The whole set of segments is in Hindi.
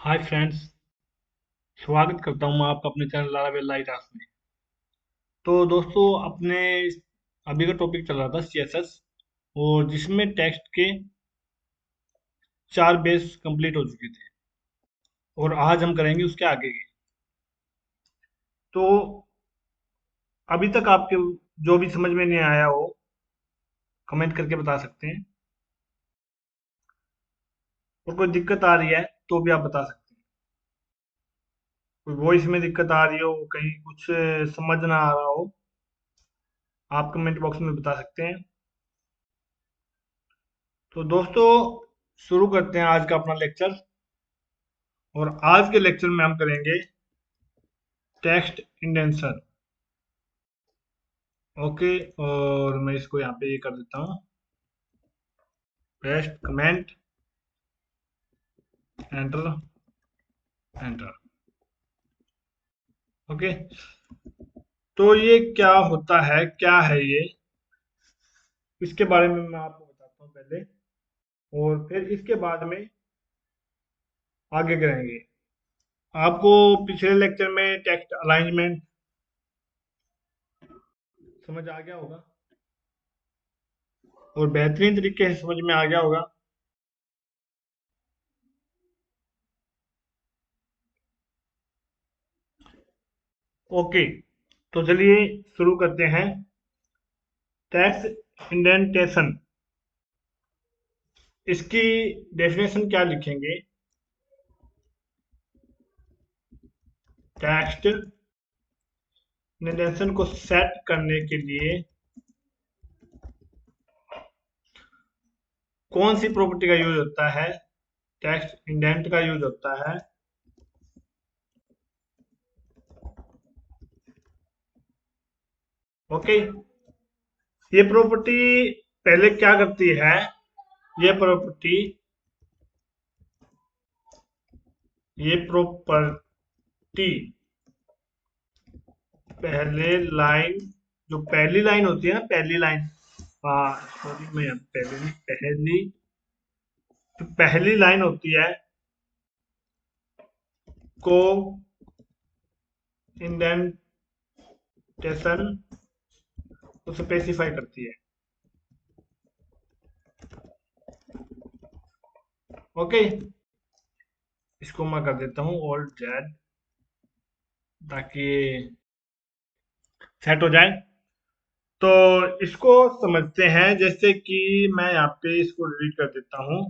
Hi friends. स्वागत करता हूँ मैं आपका अपने चैनल लारावेल लाइटहाउस में। तो दोस्तों, अपने अभी का टॉपिक चल रहा था सीएसएस, और जिसमें टेक्स्ट के 4 बेस कंप्लीट हो चुके थे, और आज हम करेंगे उसके आगे के। तो अभी तक आपके जो भी समझ में नहीं आया हो, कमेंट करके बता सकते हैं, और कोई दिक्कत आ रही है तो भी आप बता सकते हैं। कोई वॉइस में दिक्कत आ रही हो, कहीं कुछ समझ ना आ रहा हो, आप कमेंट बॉक्स में बता सकते हैं। तो दोस्तों, शुरू करते हैं आज का अपना लेक्चर। और आज के लेक्चर में हम करेंगे टेक्स्ट इंडेंशन। ओके, और मैं इसको यहाँ पे ये कर देता हूँ, paste comment, enter, enter. Okay, तो ये क्या होता है, क्या है ये, इसके बारे में मैं आपको बताता हूँ पहले, और फिर इसके बाद में आगे करेंगे। आपको पिछले लेक्चर में टेक्स्ट अलाइनमेंट समझ आ गया होगा, और बेहतरीन तरीके से समझ में आ गया होगा। ओके, तो चलिए शुरू करते हैं। टेक्स्ट इंडेंटेशन, इसकी डेफिनेशन क्या लिखेंगे? टेक्स्ट इंडेंटेशन को सेट करने के लिए कौन सी प्रॉपर्टी का यूज होता है? टेक्स्ट इंडेंट का यूज होता है। ओके, ये प्रॉपर्टी पहले क्या करती है? ये प्रॉपर्टी पहले लाइन, जो पहली लाइन होती है ना, पहली लाइन, हाँ सॉरी, मैं पहले नहीं, पहली, जो पहली लाइन होती है को इंडेंटेशन को स्पेसिफाई करती है। ओके, इसको मैं कर देता हूँ ऑल्ट जेड, ताकि सेट हो जाए। तो इसको समझते हैं, जैसे कि मैं यहाँ पे इसको डिलीट कर देता हूँ,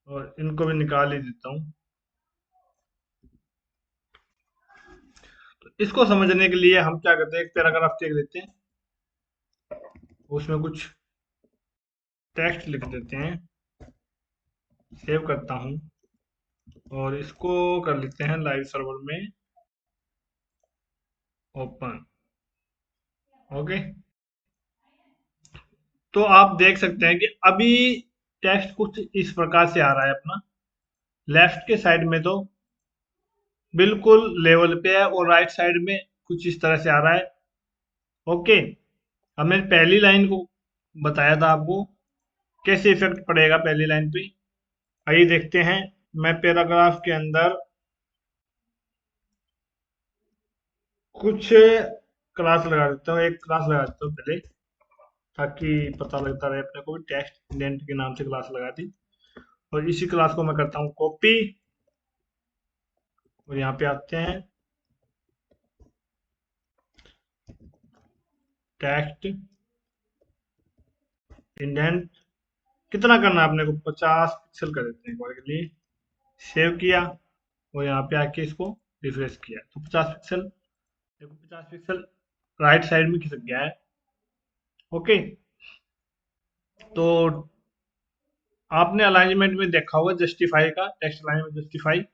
और इनको भी निकाल ही देता हूँ। तो इसको समझने के लिए हम क्या करते हैं, एक पैराग्राफ लिख देते हैं, उसमें कुछ टेक्स्ट लिख देते हैं, सेव करता हूँ, और इसको कर लेते हैं लाइव सर्वर में ओपन। ओके, तो आप देख सकते हैं कि अभी टेक्स्ट कुछ इस प्रकार से आ रहा है अपना। लेफ्ट के साइड में तो बिल्कुल लेवल पे है, और राइट साइड में कुछ इस तरह से आ रहा है। ओके, अब मैंने पहली लाइन को बताया था आपको कैसे इफेक्ट पड़ेगा पहली लाइन पे। आइए देखते हैं। मैं पैराग्राफ के अंदर कुछ क्लास लगा देता हूँ, एक क्लास लगा देता हूँ पहले, ताकि पता लगता रहे अपने को भी। टेक्स्ट इंडेंट के नाम से क्लास लगा दी, और इसी क्लास को मैं करता हूँ कॉपी, और यहाँ पे आते हैं, टेक्स्ट इंडेंट कितना करना है अपने को, 50 पिक्सल कर देते हैं एक बार के लिए। सेव किया, और यहाँ पे आके इसको रिफ्रेश किया, तो 50 पिक्सल, देखो 50 पिक्सल राइट साइड में खिसक गया है। ओके, तो आपने अलाइनमेंट में देखा होगा जस्टिफाई का, टेक्स्ट अलाइनमेंट जस्टिफाई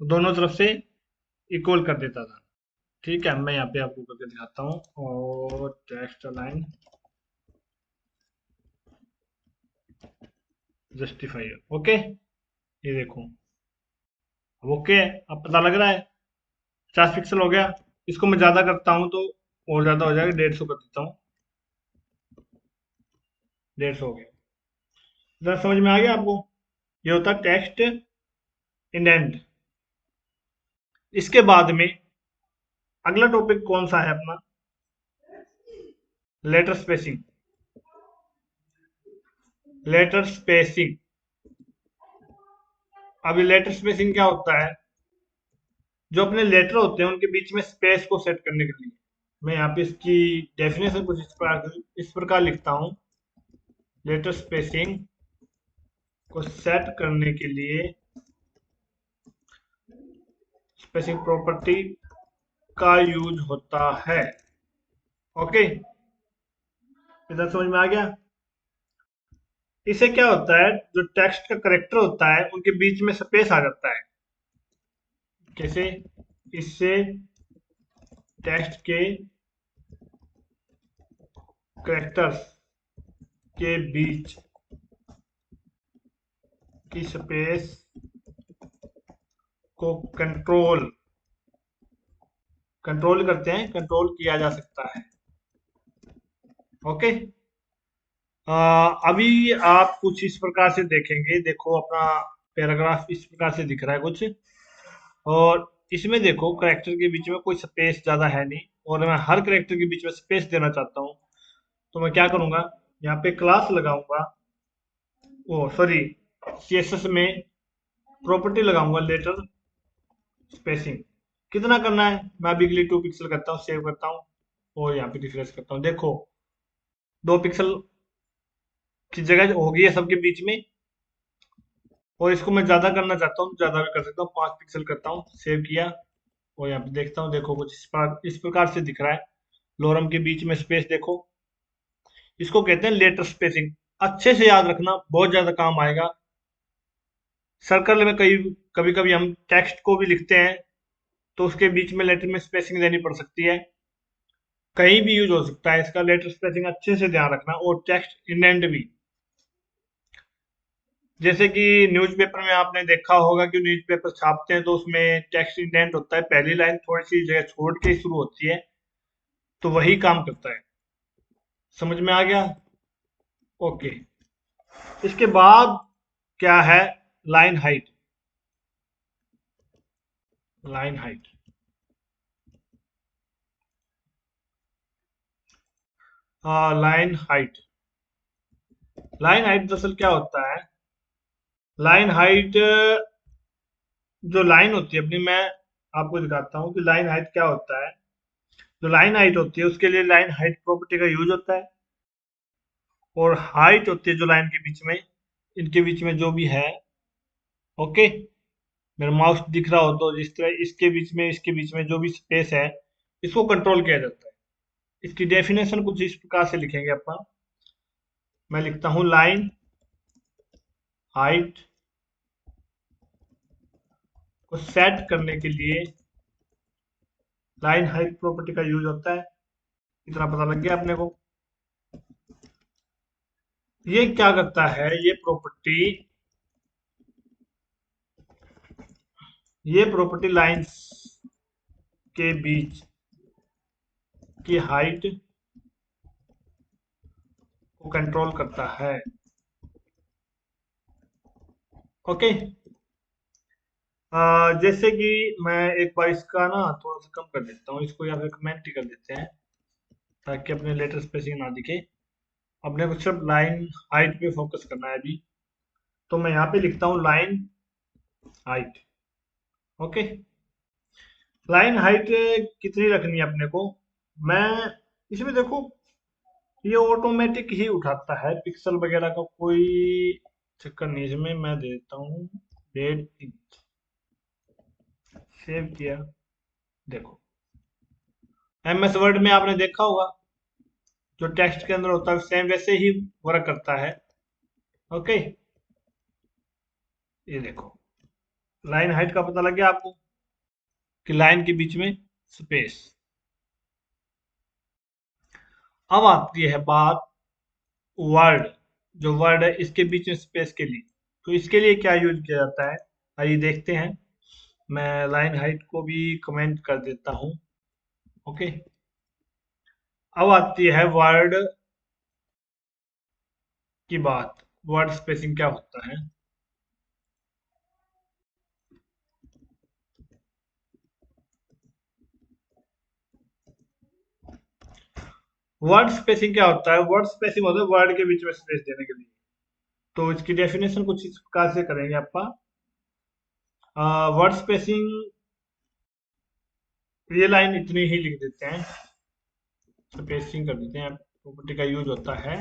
दोनों तरफ से इक्वल कर देता था। ठीक है, मैं यहाँ पे आपको करके दिखाता हूँ, और टेक्स्ट अलाइन जस्टिफाई। ओके, ये देखो, अब ओके है, अब पता लग रहा है 50 पिक्सल हो गया। इसको मैं ज्यादा करता हूँ तो और ज्यादा हो जाएगा, 150 कर देता हूँ, 150 हो गया। जरा समझ में आ गया आपको? ये होता है टेक्स्ट इंडेंट। इसके बाद में अगला टॉपिक कौन सा है अपना? Letter spacing. Letter spacing. अभी लेटर स्पेसिंग क्या होता है? जो अपने लेटर होते हैं उनके बीच में स्पेस को सेट करने के लिए मैं यहाँ पे इसकी डेफिनेशन कुछ इस प्रकार लिखता हूँ। लेटर स्पेसिंग को सेट करने के लिए स्पेसिंग प्रॉपर्टी का यूज होता है। ओके, इधर समझ में आ गया? इससे क्या होता है, जो टेक्स्ट का करेक्टर होता है उनके बीच में स्पेस आ जाता है। कैसे? इससे टेक्स्ट के करेक्टर्स के बीच की स्पेस को कंट्रोल करते हैं, कंट्रोल किया जा सकता है। ओके। अभी आप कुछ इस प्रकार से देखेंगे, देखो अपना पैराग्राफ इस प्रकार से दिख रहा है कुछ, और इसमें देखो करेक्टर के बीच में कोई स्पेस ज्यादा है नहीं, और मैं हर करेक्टर के बीच में स्पेस देना चाहता हूँ। तो मैं क्या करूंगा, यहाँ पे क्लास लगाऊंगा, ओ सॉरी, सीएसएस में प्रॉपर्टी लगाऊंगा लेटर स्पेसिंग। कितना करना है, मैं अभी के लिए 2 पिक्सल करता हूँ, सेव करता हूँ और यहाँ पे रिफ्रेश करता हूँ। देखो 2 पिक्सल की जगह हो गई है सबके बीच में, और इसको मैं ज्यादा करना चाहता हूँ, ज्यादा भी कर सकता हूँ, 5 पिक्सल करता हूँ, सेव किया और यहाँ पे देखता हूँ। देखो कुछ इस प्रकार से दिख रहा है। लोरम के बीच में स्पेस देखो, इसको कहते हैं लेटर स्पेसिंग। अच्छे से याद रखना, बहुत ज्यादा काम आएगा। सर्कल में कभी कभी हम टेक्स्ट को भी लिखते हैं तो उसके बीच में लेटर में स्पेसिंग देनी पड़ सकती है, कहीं भी यूज हो सकता है इसका लेटर स्पेसिंग। अच्छे से ध्यान रखना, और टेक्स्ट इंडेंट भी। जैसे कि न्यूज़पेपर में आपने देखा होगा कि न्यूज़पेपर छापते हैं तो उसमें टेक्स्ट इंडेंट होता है, पहली लाइन थोड़ी सी जगह छोड़ के शुरू होती है, तो वही काम करता है। समझ में आ गया? ओके। इसके बाद क्या है, line height. Line height, line height. Line height दरअसल क्या होता है, लाइन हाइट, जो लाइन होती है अपनी, मैं आपको दिखाता हूँ कि लाइन हाइट क्या होता है। जो लाइन हाइट होती है उसके लिए लाइन हाइट प्रॉपर्टी का यूज होता है, और हाइट होती है जो लाइन के बीच में, इनके बीच में जो भी है। ओके, मेरा माउस दिख रहा हो तो जिस तरह इसके बीच में जो भी स्पेस है, इसको कंट्रोल किया जाता है। इसकी डेफिनेशन कुछ इस प्रकार से लिखेंगे अपन। मैं लिखता हूँ लाइन हाइट को सेट करने के लिए लाइन हाइट प्रॉपर्टी का यूज होता है। इतना पता लग गया अपने को। ये क्या करता है, ये प्रॉपर्टी लाइंस के बीच की हाइट को कंट्रोल करता है। ओके। जैसे कि मैं एक बार इसका ना थोड़ा सा कम कर देता हूँ इसको, या फिर कमेंट ही कर देते हैं ताकि अपने लेटर स्पेसिंग ना दिखे। अपने को सिर्फ लाइन हाइट पे फोकस करना है अभी। तो मैं यहाँ पे लिखता हूँ line height. Okay. Line height कितनी रखनी है अपने को, मैं इसमें देखो ये ऑटोमेटिक ही उठाता है, पिक्सल वगैरह का कोई चक्कर नहीं। इसमें मैं देता हूँ 1.5 इंच, सेव किया। देखो एमएस वर्ड में आपने देखा होगा, जो टेक्स्ट के अंदर होता है सेम वैसे ही वर्क करता है। ओके, ये देखो लाइन हाइट का पता लग गया आपको कि लाइन के बीच में स्पेस। अब आती है बात वर्ड। जो वर्ड है इसके बीच में स्पेस के लिए, तो इसके लिए क्या यूज किया जाता है, आइए देखते हैं। मैं लाइन हाइट को भी कमेंट कर देता हूँ। ओके। अब आती है वर्ड की बात। वर्ड स्पेसिंग क्या होता है? वर्ड स्पेसिंग क्या होता है? वर्ड स्पेसिंग होता है वर्ड के बीच में स्पेस देने के लिए। तो इसकी डेफिनेशन कुछ इस प्रकार से करेंगे आपका। वर्ड स्पेसिंग, ये लाइन इतनी ही लिख देते हैं, स्पेसिंग कर देते हैं, प्रॉपर्टी का यूज होता है।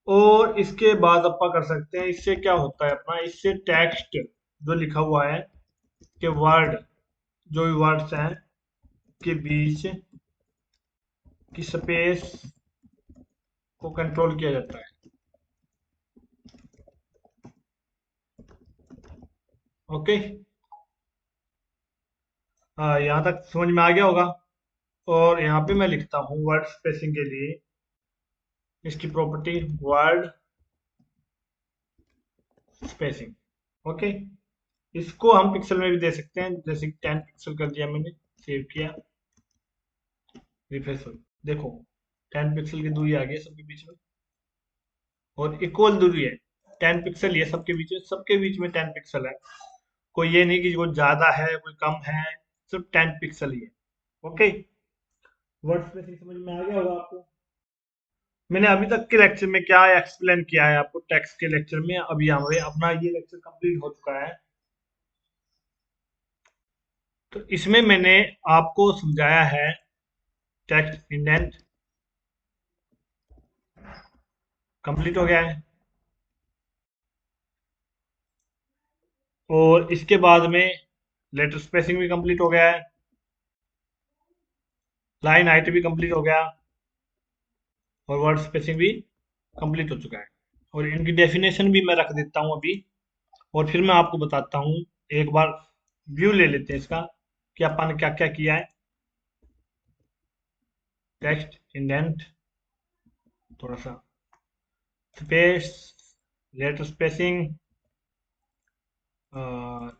और इसके बाद अपन कर सकते हैं, इससे क्या होता है अपना, इससे टेक्स्ट जो लिखा हुआ है कि वर्ड, जो भी वर्ड्स हैं के बीच की स्पेस को कंट्रोल किया जाता है। ओके, यहाँ तक समझ में आ गया होगा। और यहाँ पे मैं लिखता हूँ वर्ड स्पेसिंग के लिए इसकी प्रॉपर्टी वर्ड स्पेसिंग। ओके, इसको हम पिक्सल में भी दे सकते हैं, जैसे 10 पिक्सल कर दिया मैंने, सेव किया, रिफ्रेश हो, देखो 10 पिक्सल की दूरी आ गई है सबके बीच में, और इक्वल दूरी है, 10 पिक्सल ही है सबके बीच में, सबके बीच में 10 पिक्सल है। कोई ये नहीं कि कोई ज्यादा है कोई कम है, सिर्फ 10 पिक्सल ही है। ओके, वर्ड स्पेसिंग समझ में आ गया होगा आपको। मैंने अभी तक के लेक्चर में क्या एक्सप्लेन किया है आपको, टेक्स्ट के लेक्चर में, अभी हमारे अपना ये लेक्चर कंप्लीट हो चुका है। तो इसमें मैंने आपको समझाया है टेक्स्ट इंडेंट, कंप्लीट हो गया है। और इसके बाद में लेटर स्पेसिंग भी कंप्लीट हो गया है, लाइन हाइट भी कंप्लीट हो गया, और वर्ड स्पेसिंग भी कंप्लीट हो चुका है। और इनकी डेफिनेशन भी मैं रख देता हूँ अभी, और फिर मैं आपको बताता हूँ। एक बार व्यू ले लेते हैं इसका कि अपन ने क्या क्या किया है। टेक्स्ट इंडेंट, थोड़ा सा space, letter spacing,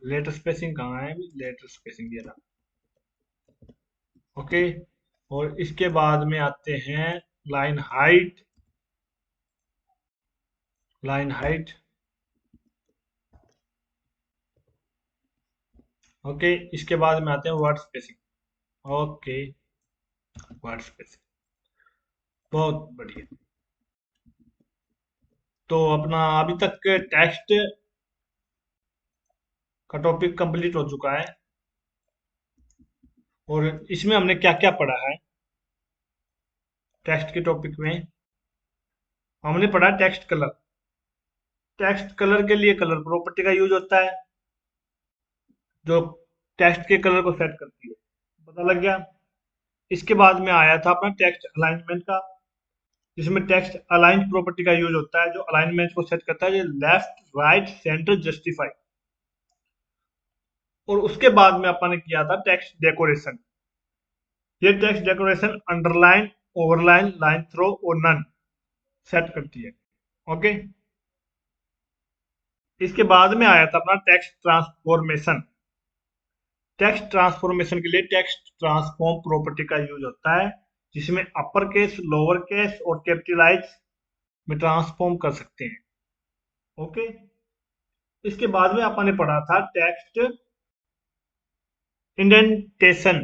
letter spacing कहाँ है, लेटर स्पेसिंग ये रहा। ओके, और इसके बाद में आते हैं line height, line height. Okay, इसके बाद में आते हैं word spacing. Okay, word spacing बहुत बढ़िया। तो अपना अभी तक टेक्स्ट का टॉपिक कंप्लीट हो चुका है। और इसमें हमने क्या क्या पढ़ा है, टेक्स्ट के टॉपिक में हमने पढ़ा टेक्स्ट कलर। टेक्स्ट कलर के लिए कलर प्रॉपर्टी का यूज होता है, जो टेक्स्ट के कलर को सेट करती है, पता लग गया। इसके बाद में आया था अपना टेक्स्ट अलाइनमेंट का, जिसमें टेक्स्ट अलाइन प्रॉपर्टी का यूज होता है, जो अलाइनमेंट को सेट करता है, लेफ्ट राइट सेंटर जस्टिफाई। और उसके बाद में अपन ने किया था टेक्स्ट डेकोरेशन। ये text decoration underline, overline, line throw और नन सेट करती है। ओके, इसके बाद में आया था अपना टेक्स्ट ट्रांसफॉर्मेशन। टेक्स्ट ट्रांसफॉर्मेशन के लिए टेक्स्ट ट्रांसफॉर्म प्रॉपर्टी का यूज होता है, जिसमें अपर केस, लोअर केस और कैपिटलाइज में ट्रांसफॉर्म कर सकते हैं। ओके, इसके बाद में अपन ने पढ़ा था टेक्स्ट इंडेंटेशन।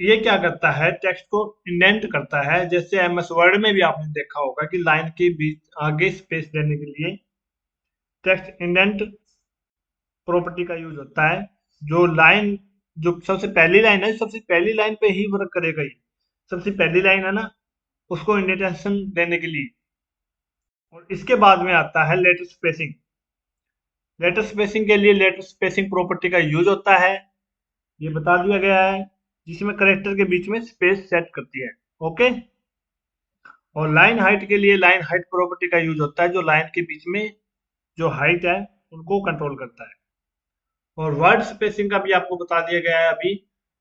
ये क्या करता है, टेक्स्ट को इंडेंट करता है, जैसे एमएस वर्ड में भी आपने देखा होगा कि लाइन के बीच आगे स्पेस देने के लिए टेक्स्ट इंडेंट प्रॉपर्टी का यूज होता है। जो लाइन, जो सबसे पहली लाइन है, सबसे पहली लाइन पे ही वर्क करेगा ये, सबसे पहली लाइन है ना, उसको इंडेंटेशन देने के लिए। और इसके बाद में आता है लेटर स्पेसिंग। लेटर स्पेसिंग के लिए लेटर स्पेसिंग प्रॉपर्टी का यूज होता है, ये बता दिया गया है, जिसमें करेक्टर के बीच में स्पेस सेट करती है। ओके, और लाइन हाइट के लिए लाइन हाइट प्रॉपर्टी का यूज होता है, जो लाइन के बीच में जो हाइट है उनको कंट्रोल करता है। और वर्ड स्पेसिंग का भी आपको बता दिया गया है अभी।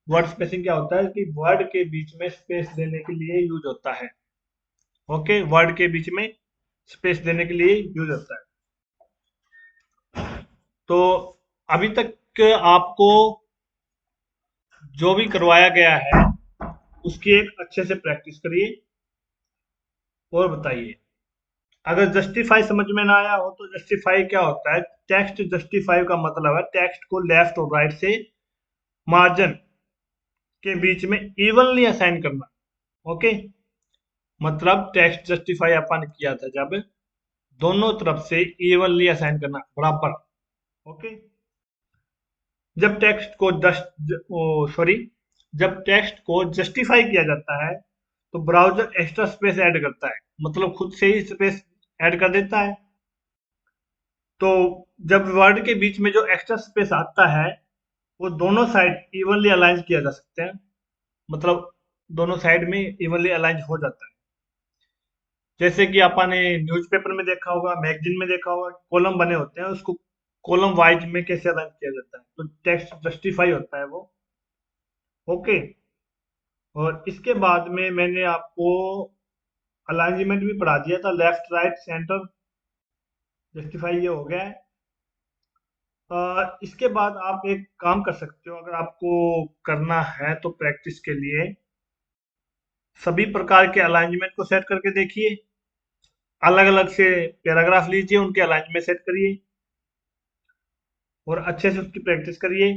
वर्ड स्पेसिंग क्या होता है कि वर्ड के बीच में स्पेस देने के लिए यूज होता है। ओके, वर्ड के बीच में स्पेस देने के लिए यूज होता है। तो अभी तक आपको जो भी करवाया गया है उसकी एक अच्छे से प्रैक्टिस करिए और बताइए। अगर जस्टिफाई समझ में ना आया हो तो जस्टिफाई क्या होता है, टेक्स्ट जस्टिफाई का मतलब है टेक्स्ट को लेफ्ट और राइट से मार्जिन के बीच में इवनली असाइन करना। ओके, मतलब टेक्स्ट जस्टिफाई अपन किया था जब दोनों तरफ से इवनली असाइन करना बराबर। ओके, जब टेक्स्ट को सॉरी जब टेक्स्ट को जस्टिफाई किया जाता है तो ब्राउजर एक्स्ट्रा स्पेस ऐड करता है, मतलब खुद से ही स्पेस ऐड कर देता है। तो जब वर्ड के बीच में जो एक्स्ट्रा स्पेस आता है वो दोनों साइड इवनली अलाइन किया जा सकते हैं, मतलब दोनों साइड में इवनली अलाइन हो जाता है। जैसे कि आपने न्यूज़पेपर में देखा होगा, मैगजीन में देखा होगा, कॉलम बने होते हैं, उसको कॉलम वाइज में कैसे अलाइन किया जाता है, तो टेक्स्ट जस्टिफाई होता है वो। ओके, और इसके बाद में मैंने आपको अलाइनमेंट भी पढ़ा दिया था, लेफ्ट राइट सेंटर जस्टिफाई ये हो गया है। इसके बाद आप एक काम कर सकते हो, अगर आपको करना है तो प्रैक्टिस के लिए सभी प्रकार के अलाइनमेंट को सेट करके देखिए, अलग अलग से पैराग्राफ लीजिए, उनके अलाइनमेंट सेट करिए और अच्छे से उसकी प्रैक्टिस करिए।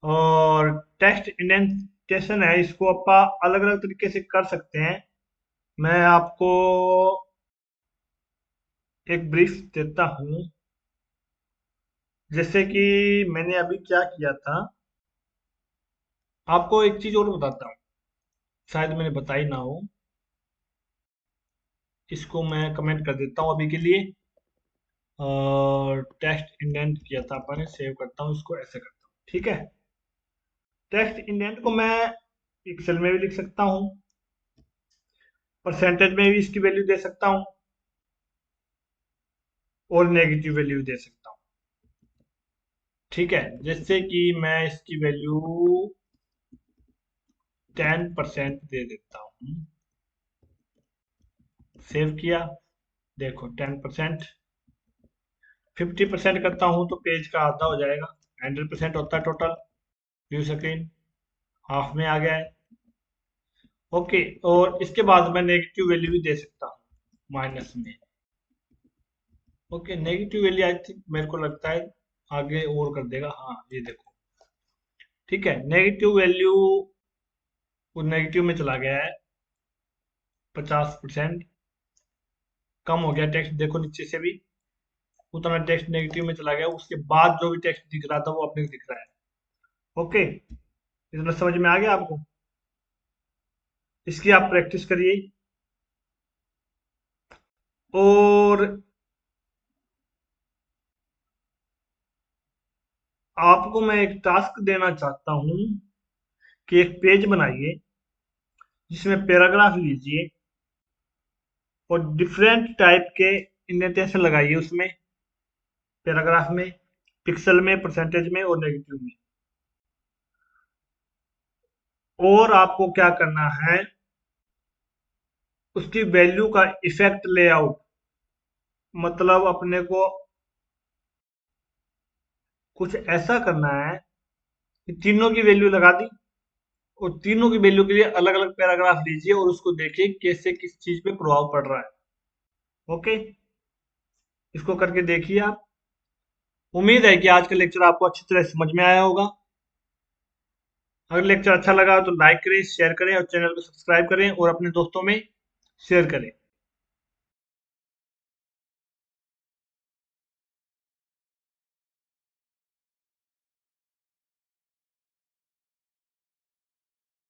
और टेक्स्ट इंडेंटेशन है, इसको आप अलग अलग तरीके से कर सकते हैं। मैं आपको एक ब्रीफ देता हूँ। जैसे कि मैंने अभी क्या किया था, आपको एक चीज और बताता हूँ, शायद मैंने बताई ना हो, इसको मैं कमेंट कर देता हूँ अभी के लिए। और टेक्स्ट इंडेंट किया था अपन ने, सेव करता हूँ इसको, ऐसे करता हूँ, ठीक है। टेक्स्ट इंडेंट को मैं पिक्सल में भी लिख सकता हूँ, परसेंटेज में भी इसकी वैल्यू दे सकता हूँ और नेगेटिव वैल्यू दे सकता हूँ, ठीक है। जैसे कि मैं इसकी वैल्यू 10% दे देता हूँ, सेव किया, देखो 10%। 50% करता हूँ तो पेज का आधा हो जाएगा, 100% होता है टोटल व्यू स्क्रीन, हाफ में आ गया है। ओके, और इसके बाद मैं नेगेटिव वैल्यू भी दे सकता हूँ, माइनस में। Okay, negative value I think मेरे को लगता है आगे और कर देगा, हाँ ये देखो, ठीक है। नेगेटिव वैल्यू वो नेगेटिव में चला गया है, 50%। कम हो गया टेक्स्ट, देखो नीचे से भी उतना टेक्स्ट नेगेटिव में चला गया, उसके बाद जो भी टेक्स्ट दिख रहा था वो अपने को दिख रहा है। ओके, इतना समझ में आ गया आपको? इसकी आप प्रैक्टिस करिए। और आपको मैं एक टास्क देना चाहता हूँ कि एक पेज बनाइए जिसमें पैराग्राफ लीजिए और डिफरेंट टाइप के इंडेंटेशन लगाइए उसमें, पैराग्राफ में, पिक्सल में, परसेंटेज में और नेगेटिव में। और आपको क्या करना है, उसकी वैल्यू का इफेक्ट लेआउट, मतलब अपने को कुछ ऐसा करना है कि तीनों की वैल्यू लगा दी और तीनों की वैल्यू के लिए अलग अलग पैराग्राफ लीजिए और उसको देखिए कैसे किस चीज पे प्रभाव पड़ रहा है। ओके, इसको करके देखिए आप। उम्मीद है कि आज का लेक्चर आपको अच्छी तरह समझ में आया होगा। अगर लेक्चर अच्छा लगा तो लाइक करें, शेयर करें और चैनल को सब्सक्राइब करें और अपने दोस्तों में शेयर करें।